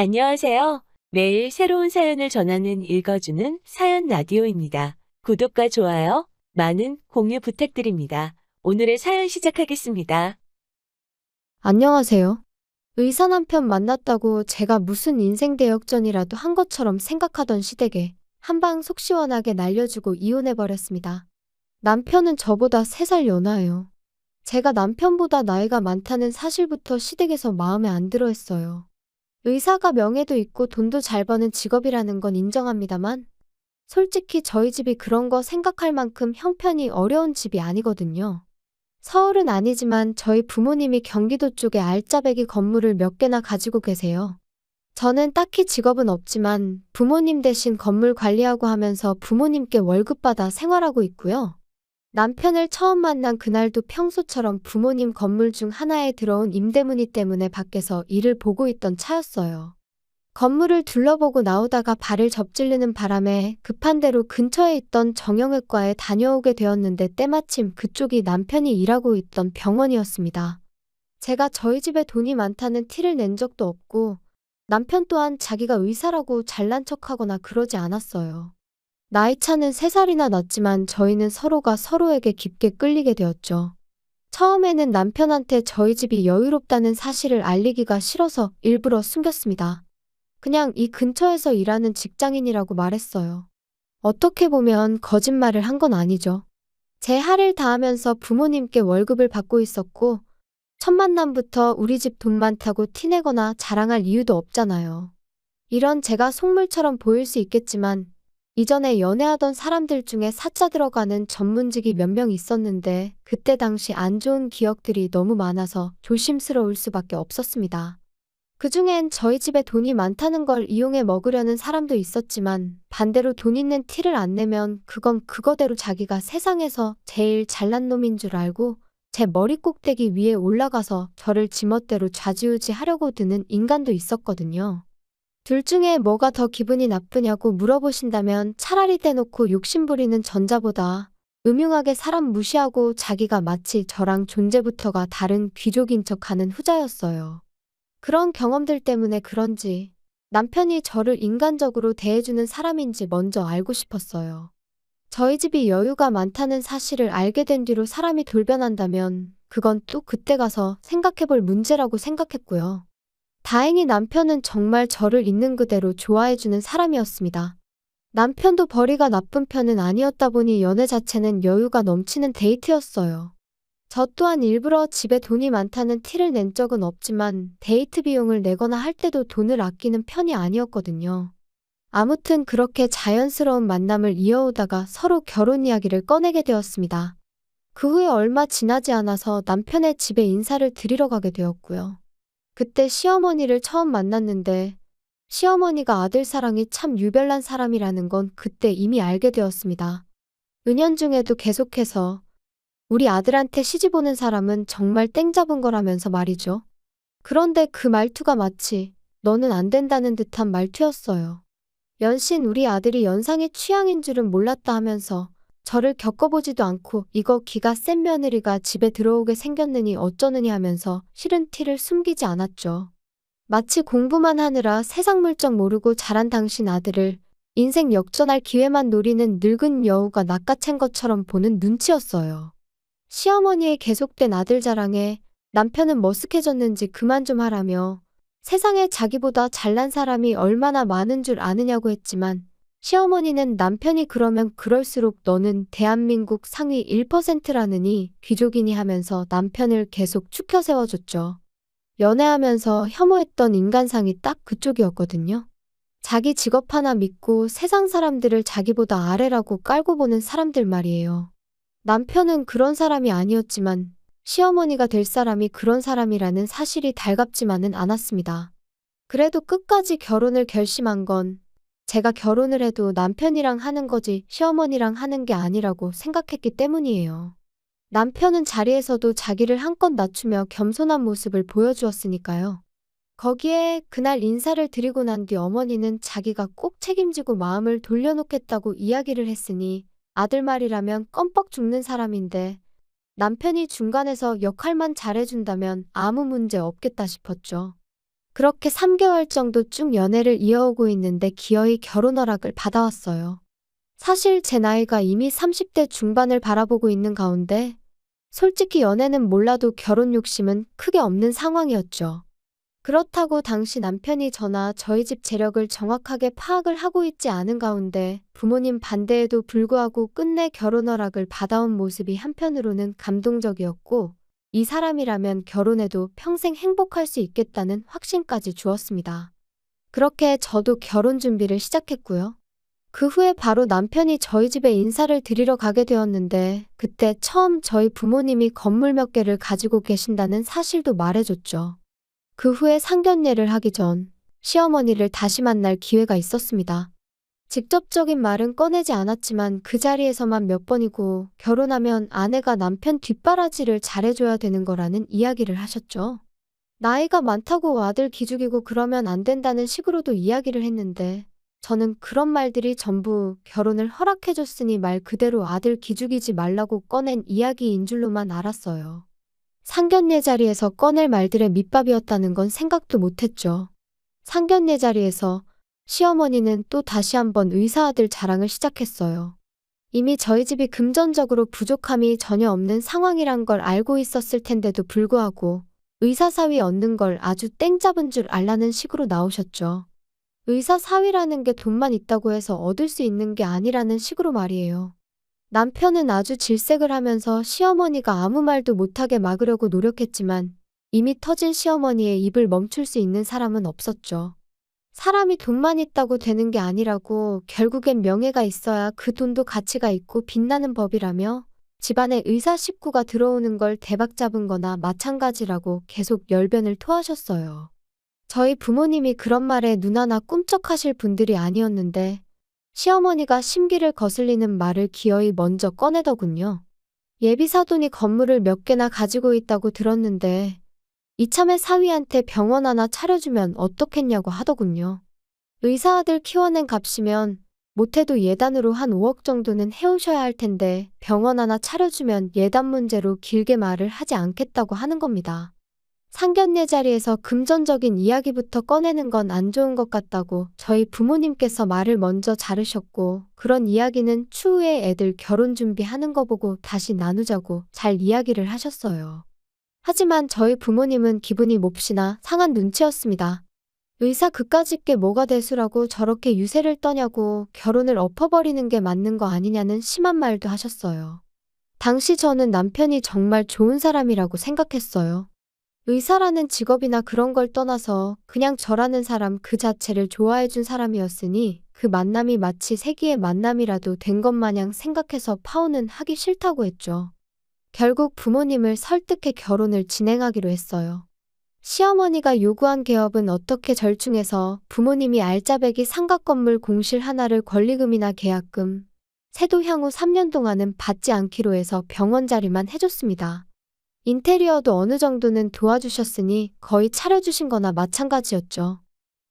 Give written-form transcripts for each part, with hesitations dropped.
안녕하세요. 매일 새로운 사연을 전하는 읽어주는 사연 라디오입니다. 구독과 좋아요, 많은 공유 부탁드립니다. 오늘의 사연 시작하겠습니다. 안녕하세요. 의사 남편 만났다고 제가 무슨 인생 대역전이라도 한 것처럼 생각하던 시댁에 한방 속 시원하게 날려주고 이혼해버렸습니다. 남편은 저보다 3살 연하예요. 제가 남편보다 나이가 많다는 사실부터 시댁에서 마음에 안 들어 했어요. 의사가 명예도 있고 돈도 잘 버는 직업이라는 건 인정합니다만 솔직히 저희 집이 그런 거 생각할 만큼 형편이 어려운 집이 아니거든요. 서울은 아니지만 저희 부모님이 경기도 쪽에 알짜배기 건물을 몇 개나 가지고 계세요. 저는 딱히 직업은 없지만 부모님 대신 건물 관리하고 하면서 부모님께 월급 받아 생활하고 있고요. 남편을 처음 만난 그날도 평소처럼 부모님 건물 중 하나에 들어온 임대 문의 때문에 밖에서 일을 보고 있던 차였어요. 건물을 둘러보고 나오다가 발을 접질르는 바람에 급한 대로 근처에 있던 정형외과에 다녀오게 되었는데 때마침 그쪽이 남편이 일하고 있던 병원이었습니다. 제가 저희 집에 돈이 많다는 티를 낸 적도 없고 남편 또한 자기가 의사라고 잘난 척하거나 그러지 않았어요. 나이 차는 3살이나 났지만 저희는 서로가 서로에게 깊게 끌리게 되었죠. 처음에는 남편한테 저희 집이 여유롭다는 사실을 알리기가 싫어서 일부러 숨겼습니다. 그냥 이 근처에서 일하는 직장인이라고 말했어요. 어떻게 보면 거짓말을 한 건 아니죠. 제 할일 다하면서 부모님께 월급을 받고 있었고 첫 만남부터 우리 집 돈 많다고 티내거나 자랑할 이유도 없잖아요. 이런 제가 속물처럼 보일 수 있겠지만 이전에 연애하던 사람들 중에 사자 들어가는 전문직이 몇 명 있었는데 그때 당시 안 좋은 기억들이 너무 많아서 조심스러울 수밖에 없었습니다. 그중엔 저희 집에 돈이 많다는 걸 이용해 먹으려는 사람도 있었지만 반대로 돈 있는 티를 안 내면 그건 그거대로 자기가 세상에서 제일 잘난 놈인 줄 알고 제 머리 꼭대기 위에 올라가서 저를 지멋대로 좌지우지 하려고 드는 인간도 있었거든요. 둘 중에 뭐가 더 기분이 나쁘냐고 물어보신다면 차라리 대놓고 욕심부리는 전자보다 음흉하게 사람 무시하고 자기가 마치 저랑 존재부터가 다른 귀족인 척하는 후자였어요. 그런 경험들 때문에 그런지 남편이 저를 인간적으로 대해주는 사람인지 먼저 알고 싶었어요. 저희 집이 여유가 많다는 사실을 알게 된 뒤로 사람이 돌변한다면 그건 또 그때 가서 생각해볼 문제라고 생각했고요. 다행히 남편은 정말 저를 있는 그대로 좋아해주는 사람이었습니다. 남편도 벌이가 나쁜 편은 아니었다 보니 연애 자체는 여유가 넘치는 데이트였어요. 저 또한 일부러 집에 돈이 많다는 티를 낸 적은 없지만 데이트 비용을 내거나 할 때도 돈을 아끼는 편이 아니었거든요. 아무튼 그렇게 자연스러운 만남을 이어오다가 서로 결혼 이야기를 꺼내게 되었습니다. 그 후에 얼마 지나지 않아서 남편의 집에 인사를 드리러 가게 되었고요. 그때 시어머니를 처음 만났는데 시어머니가 아들 사랑이 참 유별난 사람이라는 건 그때 이미 알게 되었습니다. 은연중에도 계속해서 우리 아들한테 시집 오는 사람은 정말 땡 잡은 거라면서 말이죠. 그런데 그 말투가 마치 너는 안 된다는 듯한 말투였어요. 연신 우리 아들이 연상의 취향인 줄은 몰랐다 하면서 저를 겪어보지도 않고 이거 기가 센 며느리가 집에 들어오게 생겼느니 어쩌느니 하면서 싫은 티를 숨기지 않았죠. 마치 공부만 하느라 세상 물정 모르고 자란 당신 아들을 인생 역전할 기회만 노리는 늙은 여우가 낚아챈 것처럼 보는 눈치였어요. 시어머니의 계속된 아들 자랑에 남편은 머쓱해졌는지 그만 좀 하라며 세상에 자기보다 잘난 사람이 얼마나 많은 줄 아느냐고 했지만 시어머니는 남편이 그러면 그럴수록 너는 대한민국 상위 1%라느니 귀족이니 하면서 남편을 계속 추켜 세워줬죠. 연애하면서 혐오했던 인간상이 딱 그쪽이었거든요. 자기 직업 하나 믿고 세상 사람들을 자기보다 아래라고 깔고 보는 사람들 말이에요. 남편은 그런 사람이 아니었지만 시어머니가 될 사람이 그런 사람이라는 사실이 달갑지만은 않았습니다. 그래도 끝까지 결혼을 결심한 건 제가 결혼을 해도 남편이랑 하는 거지 시어머니랑 하는 게 아니라고 생각했기 때문이에요. 남편은 자리에서도 자기를 한껏 낮추며 겸손한 모습을 보여주었으니까요. 거기에 그날 인사를 드리고 난 뒤 어머니는 자기가 꼭 책임지고 마음을 돌려놓겠다고 이야기를 했으니 아들 말이라면 껌뻑 죽는 사람인데 남편이 중간에서 역할만 잘해준다면 아무 문제 없겠다 싶었죠. 그렇게 3개월 정도 쭉 연애를 이어오고 있는데 기어이 결혼 허락을 받아왔어요. 사실 제 나이가 이미 30대 중반을 바라보고 있는 가운데 솔직히 연애는 몰라도 결혼 욕심은 크게 없는 상황이었죠. 그렇다고 당시 남편이 저나 저희 집 재력을 정확하게 파악을 하고 있지 않은 가운데 부모님 반대에도 불구하고 끝내 결혼 허락을 받아온 모습이 한편으로는 감동적이었고 이 사람이라면 결혼해도 평생 행복할 수 있겠다는 확신까지 주었습니다. 그렇게 저도 결혼 준비를 시작했고요. 그 후에 바로 남편이 저희 집에 인사를 드리러 가게 되었는데 그때 처음 저희 부모님이 건물 몇 개를 가지고 계신다는 사실도 말해줬죠. 그 후에 상견례를 하기 전 시어머니를 다시 만날 기회가 있었습니다. 직접적인 말은 꺼내지 않았지만 그 자리에서만 몇 번이고 결혼하면 아내가 남편 뒷바라지를 잘해줘야 되는 거라는 이야기를 하셨죠. 나이가 많다고 아들 기죽이고 그러면 안 된다는 식으로도 이야기를 했는데 저는 그런 말들이 전부 결혼을 허락해줬으니 말 그대로 아들 기죽이지 말라고 꺼낸 이야기인 줄로만 알았어요. 상견례 자리에서 꺼낼 말들의 밑밥이었다는 건 생각도 못했죠. 상견례 자리에서 시어머니는 또 다시 한번 의사아들 자랑을 시작했어요. 이미 저희 집이 금전적으로 부족함이 전혀 없는 상황이란 걸 알고 있었을 텐데도 불구하고 의사 사위 얻는 걸 아주 땡 잡은 줄 알라는 식으로 나오셨죠. 의사 사위라는 게 돈만 있다고 해서 얻을 수 있는 게 아니라는 식으로 말이에요. 남편은 아주 질색을 하면서 시어머니가 아무 말도 못하게 막으려고 노력했지만 이미 터진 시어머니의 입을 멈출 수 있는 사람은 없었죠. 사람이 돈만 있다고 되는 게 아니라고 결국엔 명예가 있어야 그 돈도 가치가 있고 빛나는 법이라며 집안에 의사 식구가 들어오는 걸 대박 잡은 거나 마찬가지라고 계속 열변을 토하셨어요. 저희 부모님이 그런 말에 눈 하나 꿈쩍하실 분들이 아니었는데 시어머니가 심기를 거슬리는 말을 기어이 먼저 꺼내더군요. 예비사돈이 건물을 몇 개나 가지고 있다고 들었는데 이참에 사위한테 병원 하나 차려주면 어떻겠냐고 하더군요. 의사아들 키워낸 값이면 못해도 예단으로 한 5억 정도는 해오셔야 할 텐데 병원 하나 차려주면 예단 문제로 길게 말을 하지 않겠다고 하는 겁니다. 상견례 자리에서 금전적인 이야기부터 꺼내는 건 안 좋은 것 같다고 저희 부모님께서 말을 먼저 자르셨고 그런 이야기는 추후에 애들 결혼 준비하는 거 보고 다시 나누자고 잘 이야기를 하셨어요. 하지만 저희 부모님은 기분이 몹시나 상한 눈치였습니다. 의사 그까짓 게 뭐가 대수라고 저렇게 유세를 떠냐고 결혼을 엎어버리는 게 맞는 거 아니냐는 심한 말도 하셨어요. 당시 저는 남편이 정말 좋은 사람이라고 생각했어요. 의사라는 직업이나 그런 걸 떠나서 그냥 저라는 사람 그 자체를 좋아해준 사람이었으니 그 만남이 마치 세기의 만남이라도 된 것 마냥 생각해서 파혼은 하기 싫다고 했죠. 결국 부모님을 설득해 결혼을 진행하기로 했어요. 시어머니가 요구한 개업은 어떻게 절충해서 부모님이 알짜배기 상가 건물 공실 하나를 권리금이나 계약금, 세도 향후 3년 동안은 받지 않기로 해서 병원 자리만 해줬습니다. 인테리어도 어느 정도는 도와주셨으니 거의 차려주신 거나 마찬가지였죠.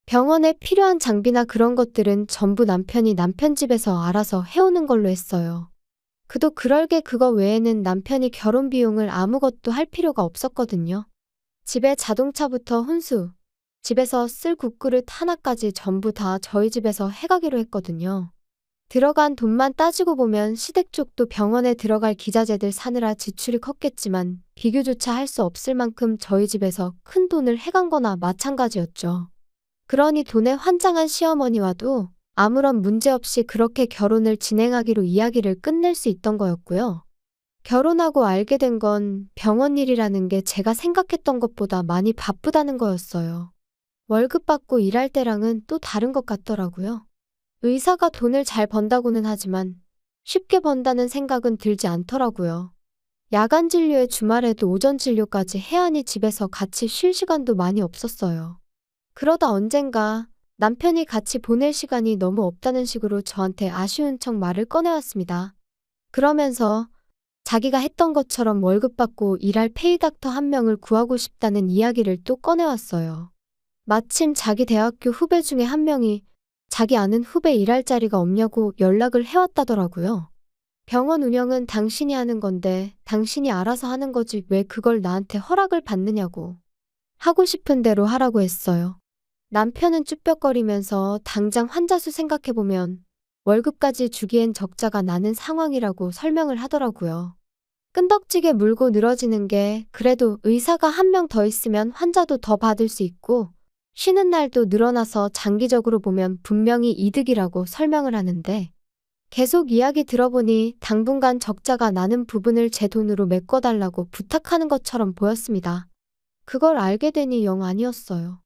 병원에 필요한 장비나 그런 것들은 전부 남편이 남편 집에서 알아서 해오는 걸로 했어요. 그도 그럴게 그거 외에는 남편이 결혼 비용을 아무것도 할 필요가 없었거든요. 집에 자동차부터 혼수, 집에서 쓸 국그릇 하나까지 전부 다 저희 집에서 해가기로 했거든요. 들어간 돈만 따지고 보면 시댁 쪽도 병원에 들어갈 기자재들 사느라 지출이 컸겠지만 비교조차 할 수 없을 만큼 저희 집에서 큰 돈을 해간 거나 마찬가지였죠. 그러니 돈에 환장한 시어머니와도 아무런 문제 없이 그렇게 결혼을 진행하기로 이야기를 끝낼 수 있던 거였고요. 결혼하고 알게 된 건 병원 일이라는 게 제가 생각했던 것보다 많이 바쁘다는 거였어요. 월급 받고 일할 때랑은 또 다른 것 같더라고요. 의사가 돈을 잘 번다고는 하지만 쉽게 번다는 생각은 들지 않더라고요. 야간 진료에 주말에도 오전 진료까지 해야 하니 집에서 같이 쉴 시간도 많이 없었어요. 그러다 언젠가 남편이 같이 보낼 시간이 너무 없다는 식으로 저한테 아쉬운 척 말을 꺼내왔습니다. 그러면서 자기가 했던 것처럼 월급 받고 일할 페이닥터 한 명을 구하고 싶다는 이야기를 또 꺼내왔어요. 마침 자기 대학교 후배 중에 한 명이 자기 아는 후배 일할 자리가 없냐고 연락을 해왔다더라고요. 병원 운영은 당신이 하는 건데 당신이 알아서 하는 거지 왜 그걸 나한테 허락을 받느냐고. 하고 싶은 대로 하라고 했어요. 남편은 쭈뼛거리면서 당장 환자 수 생각해보면 월급까지 주기엔 적자가 나는 상황이라고 설명을 하더라고요. 끈덕지게 물고 늘어지는 게 그래도 의사가 한 명 더 있으면 환자도 더 받을 수 있고 쉬는 날도 늘어나서 장기적으로 보면 분명히 이득이라고 설명을 하는데 계속 이야기 들어보니 당분간 적자가 나는 부분을 제 돈으로 메꿔달라고 부탁하는 것처럼 보였습니다. 그걸 알게 되니 영 아니었어요.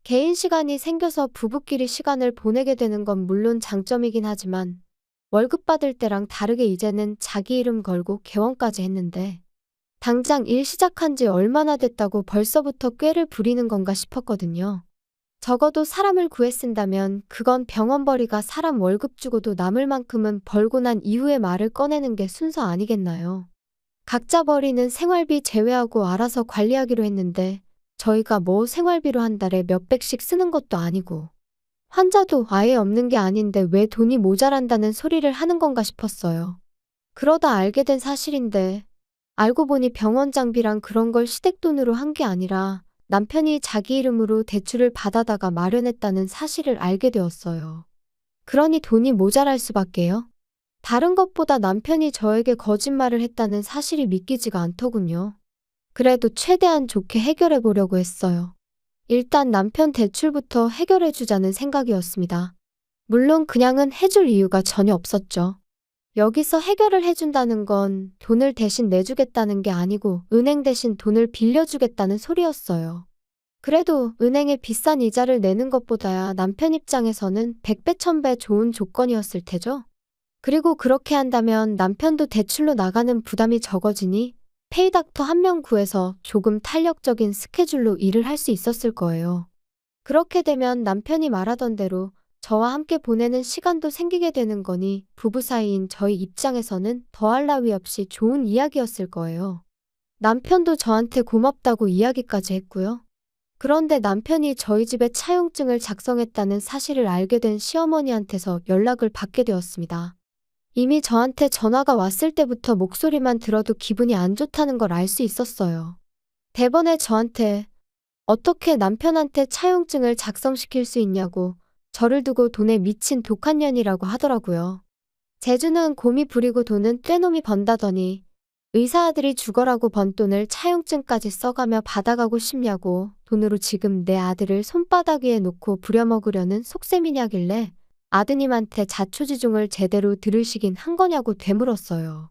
개인 시간이 생겨서 부부끼리 시간을 보내게 되는 건 물론 장점이긴 하지만 월급 받을 때랑 다르게 이제는 자기 이름 걸고 개원까지 했는데 당장 일 시작한 지 얼마나 됐다고 벌써부터 꾀를 부리는 건가 싶었거든요. 적어도 사람을 구해 쓴다면 그건 병원벌이가 사람 월급 주고도 남을 만큼은 벌고 난 이후에 말을 꺼내는 게 순서 아니겠나요? 각자 벌이는 생활비 제외하고 알아서 관리하기로 했는데 저희가 뭐 생활비로 한 달에 몇백씩 쓰는 것도 아니고 환자도 아예 없는 게 아닌데 왜 돈이 모자란다는 소리를 하는 건가 싶었어요. 그러다 알게 된 사실인데 알고 보니 병원 장비랑 그런 걸 시댁돈으로 한 게 아니라 남편이 자기 이름으로 대출을 받아다가 마련했다는 사실을 알게 되었어요. 그러니 돈이 모자랄 수밖에요. 다른 것보다 남편이 저에게 거짓말을 했다는 사실이 믿기지가 않더군요. 그래도 최대한 좋게 해결해 보려고 했어요. 일단 남편 대출부터 해결해 주자는 생각이었습니다. 물론 그냥은 해줄 이유가 전혀 없었죠. 여기서 해결을 해준다는 건 돈을 대신 내주겠다는 게 아니고 은행 대신 돈을 빌려주겠다는 소리였어요. 그래도 은행에 비싼 이자를 내는 것보다야 남편 입장에서는 100배 1000배 좋은 조건이었을 테죠. 그리고 그렇게 한다면 남편도 대출로 나가는 부담이 적어지니 페이닥터 한 명 구해서 조금 탄력적인 스케줄로 일을 할 수 있었을 거예요. 그렇게 되면 남편이 말하던 대로 저와 함께 보내는 시간도 생기게 되는 거니 부부 사이인 저희 입장에서는 더할 나위 없이 좋은 이야기였을 거예요. 남편도 저한테 고맙다고 이야기까지 했고요. 그런데 남편이 저희 집에 차용증을 작성했다는 사실을 알게 된 시어머니한테서 연락을 받게 되었습니다. 이미 저한테 전화가 왔을 때부터 목소리만 들어도 기분이 안 좋다는 걸 알 수 있었어요. 대번에 저한테 어떻게 남편한테 차용증을 작성시킬 수 있냐고 저를 두고 돈에 미친 독한 년이라고 하더라고요. 재주는 곰이 부리고 돈은 떼놈이 번다더니 의사 아들이 죽어라고 번 돈을 차용증까지 써가며 받아가고 싶냐고 돈으로 지금 내 아들을 손바닥 위에 놓고 부려먹으려는 속셈이냐길래 아드님한테 자초지종을 제대로 들으시긴 한 거냐고 되물었어요.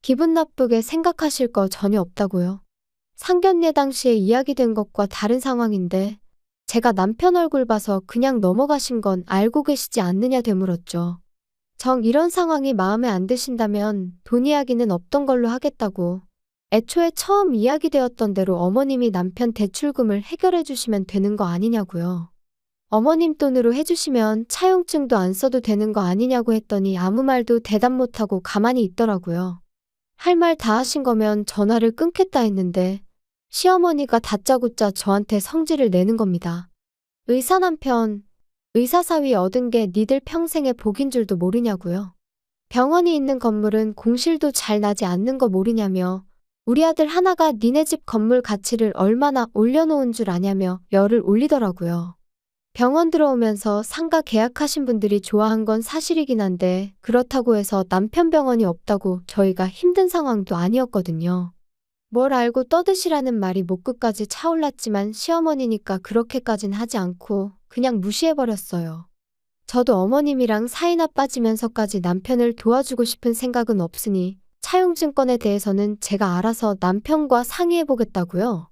기분 나쁘게 생각하실 거 전혀 없다고요. 상견례 당시에 이야기된 것과 다른 상황인데 제가 남편 얼굴 봐서 그냥 넘어가신 건 알고 계시지 않느냐 되물었죠. 정 이런 상황이 마음에 안 드신다면 돈 이야기는 없던 걸로 하겠다고 애초에 처음 이야기되었던 대로 어머님이 남편 대출금을 해결해 주시면 되는 거 아니냐고요. 어머님 돈으로 해주시면 차용증도 안 써도 되는 거 아니냐고 했더니 아무 말도 대답 못하고 가만히 있더라고요. 할 말 다 하신 거면 전화를 끊겠다 했는데 시어머니가 다짜고짜 저한테 성질을 내는 겁니다. 의사 남편, 의사 사위 얻은 게 니들 평생의 복인 줄도 모르냐고요. 병원이 있는 건물은 공실도 잘 나지 않는 거 모르냐며 우리 아들 하나가 니네 집 건물 가치를 얼마나 올려놓은 줄 아냐며 열을 올리더라고요. 병원 들어오면서 상가 계약하신 분들이 좋아한 건 사실이긴 한데 그렇다고 해서 남편 병원이 없다고 저희가 힘든 상황도 아니었거든요. 뭘 알고 떠드시라는 말이 목 끝까지 차올랐지만 시어머니니까 그렇게까진 하지 않고 그냥 무시해버렸어요. 저도 어머님이랑 사이나 빠지면서까지 남편을 도와주고 싶은 생각은 없으니 차용증권에 대해서는 제가 알아서 남편과 상의해보겠다고요.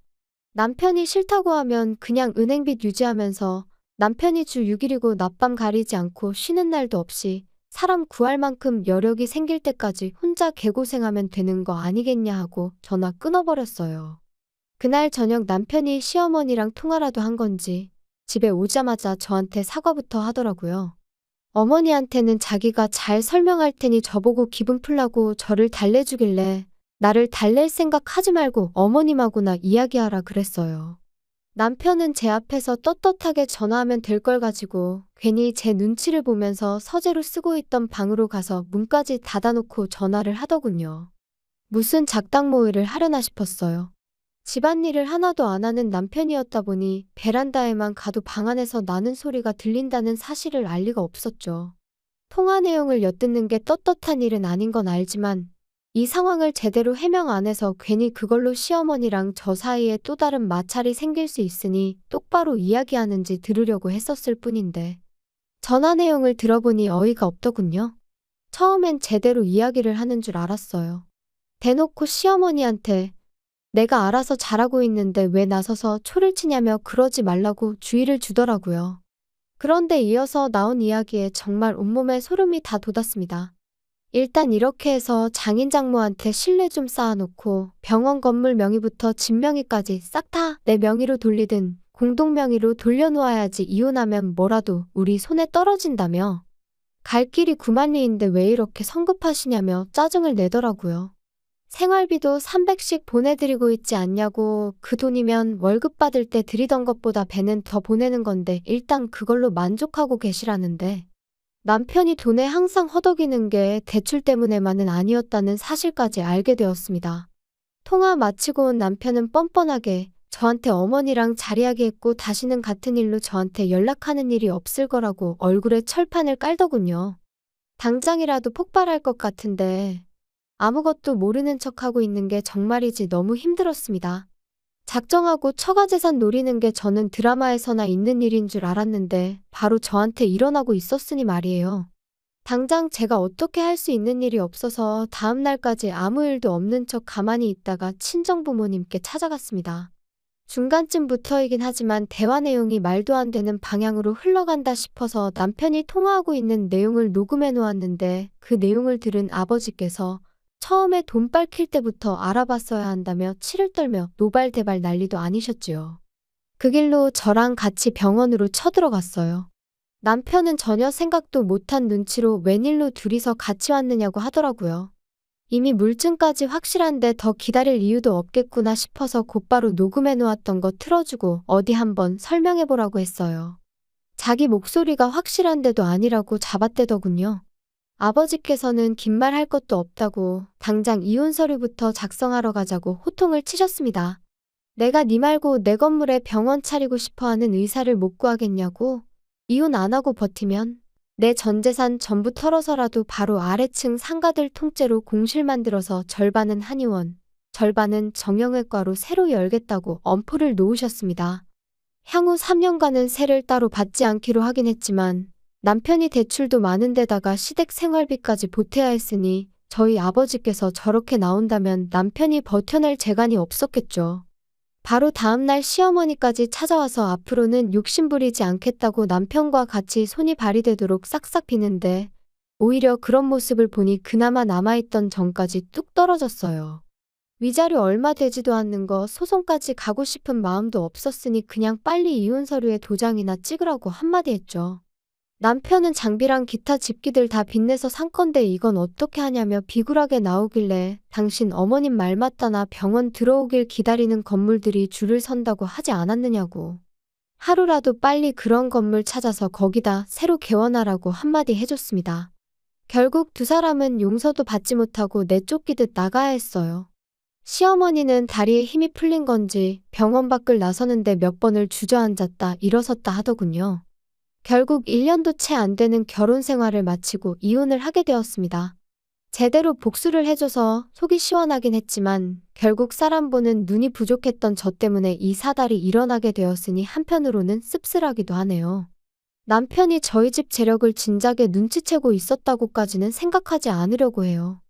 남편이 싫다고 하면 그냥 은행빚 유지하면서 남편이 주 6일이고 낮밤 가리지 않고 쉬는 날도 없이 사람 구할 만큼 여력이 생길 때까지 혼자 개고생하면 되는 거 아니겠냐 하고 전화 끊어버렸어요. 그날 저녁 남편이 시어머니랑 통화라도 한 건지 집에 오자마자 저한테 사과부터 하더라고요. 어머니한테는 자기가 잘 설명할 테니 저보고 기분 풀라고 저를 달래주길래 나를 달랠 생각 하지 말고 어머님하고나 이야기하라 그랬어요. 남편은 제 앞에서 떳떳하게 전화하면 될 걸 가지고 괜히 제 눈치를 보면서 서재로 쓰고 있던 방으로 가서 문까지 닫아놓고 전화를 하더군요. 무슨 작당 모의를 하려나 싶었어요. 집안일을 하나도 안 하는 남편이었다 보니 베란다에만 가도 방 안에서 나는 소리가 들린다는 사실을 알 리가 없었죠. 통화 내용을 엿듣는 게 떳떳한 일은 아닌 건 알지만 이 상황을 제대로 해명 안 해서 괜히 그걸로 시어머니랑 저 사이에 또 다른 마찰이 생길 수 있으니 똑바로 이야기하는지 들으려고 했었을 뿐인데 전화 내용을 들어보니 어이가 없더군요. 처음엔 제대로 이야기를 하는 줄 알았어요. 대놓고 시어머니한테 내가 알아서 잘하고 있는데 왜 나서서 초를 치냐며 그러지 말라고 주의를 주더라고요. 그런데 이어서 나온 이야기에 정말 온몸에 소름이 다 돋았습니다. 일단 이렇게 해서 장인 장모한테 신뢰 좀 쌓아놓고 병원 건물 명의부터 집 명의까지 싹 다 내 명의로 돌리든 공동 명의로 돌려놓아야지 이혼하면 뭐라도 우리 손에 떨어진다며 갈 길이 9만리인데 왜 이렇게 성급하시냐며 짜증을 내더라고요. 생활비도 300씩 보내드리고 있지 않냐고 그 돈이면 월급 받을 때 드리던 것보다 배는 더 보내는 건데 일단 그걸로 만족하고 계시라는데 남편이 돈에 항상 허덕이는 게 대출 때문에만은 아니었다는 사실까지 알게 되었습니다. 통화 마치고 온 남편은 뻔뻔하게 저한테 어머니랑 자리하기했고 다시는 같은 일로 저한테 연락하는 일이 없을 거라고 얼굴에 철판을 깔더군요. 당장이라도 폭발할 것 같은데 아무것도 모르는 척하고 있는 게 정말이지 너무 힘들었습니다. 작정하고 처가재산 노리는 게 저는 드라마에서나 있는 일인 줄 알았는데 바로 저한테 일어나고 있었으니 말이에요. 당장 제가 어떻게 할 수 있는 일이 없어서 다음 날까지 아무 일도 없는 척 가만히 있다가 친정부모님께 찾아갔습니다. 중간쯤부터이긴 하지만 대화 내용이 말도 안 되는 방향으로 흘러간다 싶어서 남편이 통화하고 있는 내용을 녹음해 놓았는데 그 내용을 들은 아버지께서 처음에 돈 밝힐 때부터 알아봤어야 한다며 치를 떨며 노발대발 난리도 아니셨지요. 그 길로 저랑 같이 병원으로 쳐들어갔어요. 남편은 전혀 생각도 못한 눈치로 웬일로 둘이서 같이 왔느냐고 하더라고요. 이미 물증까지 확실한데 더 기다릴 이유도 없겠구나 싶어서 곧바로 녹음해 놓았던 거 틀어주고 어디 한번 설명해보라고 했어요. 자기 목소리가 확실한데도 아니라고 잡아떼더군요. 아버지께서는 긴 말 할 것도 없다고 당장 이혼 서류부터 작성하러 가자고 호통을 치셨습니다. 내가 네 말고 내 건물에 병원 차리고 싶어하는 의사를 못 구하겠냐고? 이혼 안 하고 버티면 내 전 재산 전부 털어서라도 바로 아래층 상가들 통째로 공실 만들어서 절반은 한의원, 절반은 정형외과로 새로 열겠다고 엄포를 놓으셨습니다. 향후 3년간은 세를 따로 받지 않기로 하긴 했지만 남편이 대출도 많은 데다가 시댁 생활비까지 보태야 했으니 저희 아버지께서 저렇게 나온다면 남편이 버텨낼 재간이 없었겠죠. 바로 다음날 시어머니까지 찾아와서 앞으로는 욕심부리지 않겠다고 남편과 같이 손이 발휘되도록 싹싹 비는데 오히려 그런 모습을 보니 그나마 남아있던 정까지 뚝 떨어졌어요. 위자료 얼마 되지도 않는 거 소송까지 가고 싶은 마음도 없었으니 그냥 빨리 이혼 서류에 도장이나 찍으라고 한마디 했죠. 남편은 장비랑 기타 집기들 다 빚내서 산 건데 이건 어떻게 하냐며 비굴하게 나오길래 당신 어머님 말 맞다나 병원 들어오길 기다리는 건물들이 줄을 선다고 하지 않았느냐고. 하루라도 빨리 그런 건물 찾아서 거기다 새로 개원하라고 한마디 해줬습니다. 결국 두 사람은 용서도 받지 못하고 내쫓기듯 나가야 했어요. 시어머니는 다리에 힘이 풀린 건지 병원 밖을 나서는데 몇 번을 주저앉았다 일어섰다 하더군요. 결국 1년도 채 안 되는 결혼 생활을 마치고 이혼을 하게 되었습니다. 제대로 복수를 해줘서 속이 시원하긴 했지만 결국 사람 보는 눈이 부족했던 저 때문에 이 사달이 일어나게 되었으니 한편으로는 씁쓸하기도 하네요. 남편이 저희 집 재력을 진작에 눈치채고 있었다고까지는 생각하지 않으려고 해요.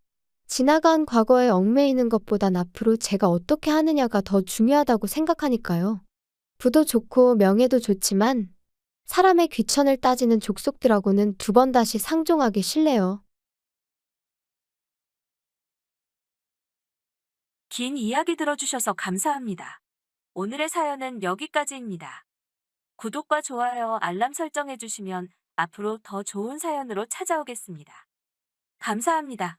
지나간 과거에 얽매이는 것보단 앞으로 제가 어떻게 하느냐가 더 중요하다고 생각하니까요. 부도 좋고 명예도 좋지만 사람의 귀천을 따지는 족속들하고는 두 번 다시 상종하기 싫네요. 긴 이야기 들어주셔서 감사합니다. 오늘의 사연은 여기까지입니다. 구독과 좋아요, 알람 설정해주시면 앞으로 더 좋은 사연으로 찾아오겠습니다. 감사합니다.